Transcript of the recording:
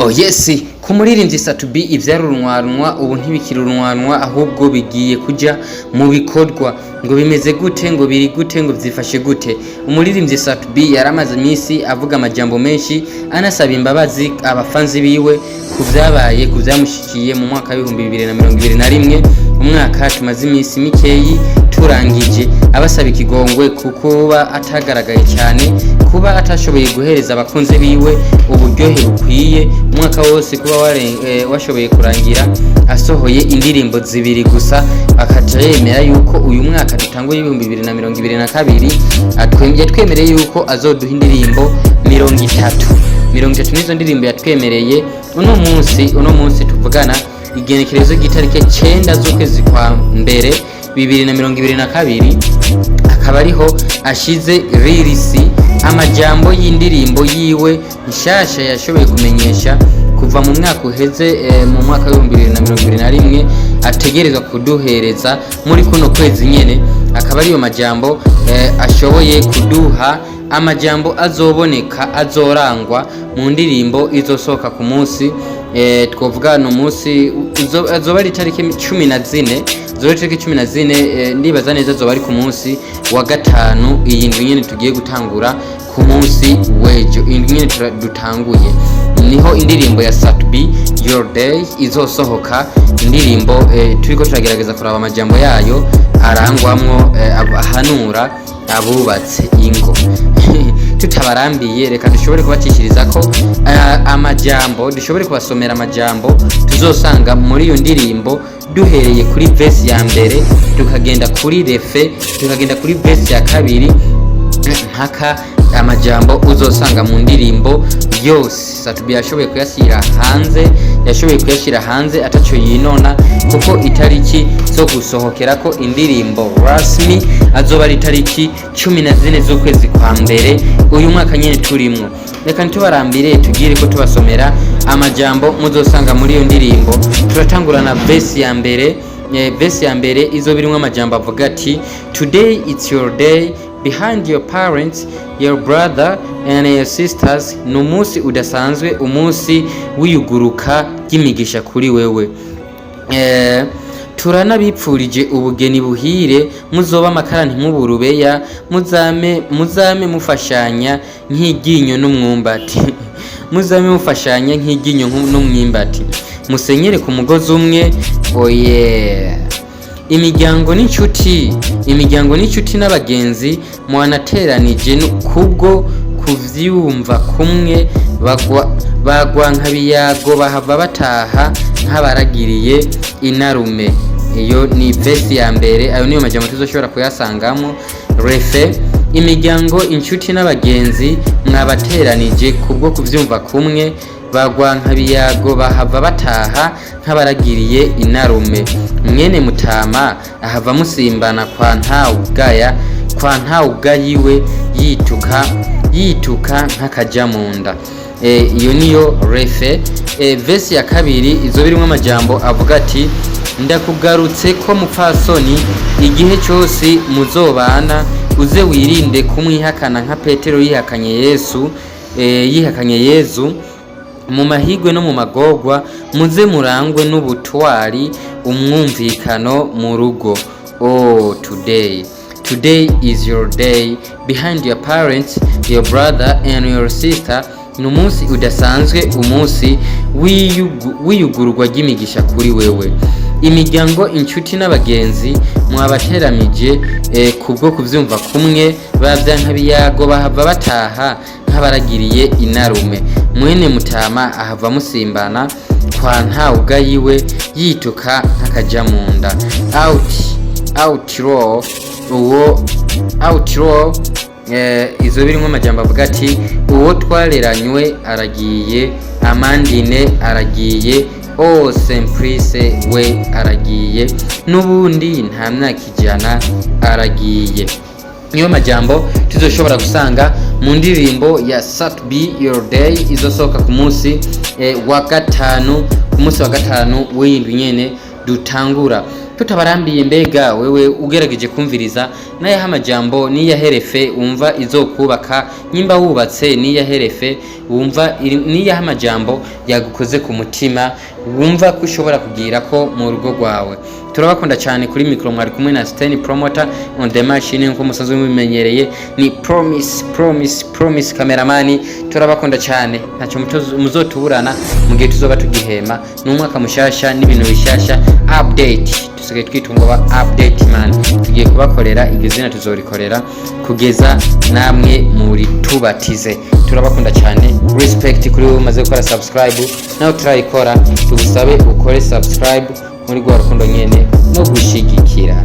Oh yes, ku muririmbyi Satubi ivyarurunwanwa ubu ntibikirurunwanwa ahubwo bigiye kuja mu bikorwa. Ngo bimeze gute, ngo biri gute, ngo vyifashe gute. Umuririmbyi Satubi yaramaze imisi avuga amajambo menshi anasaba imbabazi abafanzi biwe kuvyabaye kuvyamushikiye mu mwaka wa 2021, umwaka tumaze imisi mikeyi turangije, abasaba ikigongwe kukuba atagaragaye cyane, kuba atashoboye guhereza abakunzi biwe uburyohe bukwiye umwaka wose, kuba washoboye kurangira asohoye indirimbo zibiri gusa, akaca yemera yuko uyu mwaka dutanguye 2022 yatwemereye yuko azoduha indirimbo 30 nizo ndirimbo yatwemereye. Uno munsi tuvugana igenekerezo gitarike 9 z'ukwezi kwa mbere 2022, akaba ariho ashize ririsi amajambo y'indirimbo yiwe nshasha yashoboye kumenyesha kuva mu mwaka uheze, mu mwaka wa 2021 ategerezwa kuduhereza muri kuno kwezi nyene. Akaba ariyo majambo ashoboye kuduha, amajambo azoboneka azorangwa mu ndirimbo izosohoka ku munsi, twovuga no munsi azoba ari tariki 14 ndibaza neza azoba ari ku munsi wa gatanu iyi ndwi nyene tugiye gutangura ku munsi wejo. Indwi nyene dutanguye niho indirimbo ya Satubi Your Day izosohoka, indirimbo turiko turagerageza kuraba amajambo yayo arangwamwo ahanura abubatse ingo. Tutabarambiye reka dushobore kubacishiriza ko amajambo, dushobore kubasomera amajambo tuzosanga muri iyo ndirimbo, duhereye kuri verse ya mbere tukagenda kuri refe, tukagenda kuri verse ya kabiri, mpaka amajambo uzosanga mu ndirimbo yose. Satubi yashoboye kuyashyira hanze ataco yinona, kuko itariki zo gusohokera ko indirimbo rasmi azoba ari itariki 14 z'ukwezi kwa mbere uyu mwaka nyene turimwo. Reka ntubarambire tugire ko tubasomera amajambo muzosanga muri iyo ndirimbo. Turatangura na verse ya mbere. Verse ya mbere izo birimwe amajambo avuga ati today it's your day, behind your parents, your brother and your sisters. Ni umunsi udasanzwe, umunsi wiyuguruka ry'imigisha kuri wewe. Turanabipfurije ubugeni buhire, muzoba amakara ntimuburubeya, muzame mufashanya nk'iryinyo n'umwumbati muzame mufashanya nk'iryinyo n'umwumbati, musenyere ku mugozi umwe. Oye, imiryango n'inshuti n'abagenzi mwanateranije kubwo kuvyumva kumwe, bagwa nkabiyago bahava bataha nk'abaragiriye inarume. Iyo ni verse ya mbere, ayo niyo majambo tuzoshobora kuyasangamo. Refe, imiryango inshuti n'abagenzi mwabateranije kubwo kuvyumva kumwe, bagwa nkabiyago bahava bataha nk'abaragiriye inarume. Mwene Mutama ahava musimbana kwa ntawugayiwe, yituka nk'akaja munda. Iyo niyo refe. Verse ya kabiri izo birimwe amajambo avuga ati ndakugarutse ko mupfasoni, igihe cyose muzobana uze wirinde kumwihakana nka Petero yihakanye Yesu mu mahigwe no mu magorwa, muze murangwe n'ubutwari umwumvikano mu rugo. Oh, today is your day, behind your parents, your brother and your sister. Ni umunsi udasanzwe, umunsi wiyugurwa ry'imigisha kuri wewe. Imiryango inshuti n'abagenzi mwabateramije kubwo kuvyumva kumwe, bavya nkabiyago bahava bataha nk'abaragiriye inarume. Mwene Mutama ahava musimbana kwa ntawugayiwe, yituka nk'akaja munda. Outro izo birimwe amajambo avuga ati uwo twareranywe aragiye, Amandine aragiye, Simplice we aragiye, n'ubundi nta myaka ijana aragiye. Niyo majambo tuzoshobora gusanga mu ndirimbo ya Satubi Your Day izosohoka ku munsi wa gatanu, w'indwi nyene dutangura. tutabarambiye mbega wewe ugerageje kumviriza n'ayaha amajambo niyaherefe wumva izokubaka nyimba wubatse niyaherefe wumva niyaha amajambo yagukoze ku mutima wumva ko ushobora kugira ko mu rugo rwawe. Turabakunda cyane kuri micro mwari kumwe na Sten Promoter on the machine nko musanzwe mubimenyereye ni promise cameraman. Turabakunda cyane ntacyo muzotuburana mu gihe tuzoba tugihema n'umwaka mushasha n'ibintu bishasha update tusigaye twitungo ba update man tugiye kubakorera igizina tuzorikorera kugeza namwe muri tubatize. Turabakunda cyane respect kuri wowe umaze gukora subscribe nawe turayikora tugusabe ukore subscribe muri gwa rukundo nyene no gushigikira.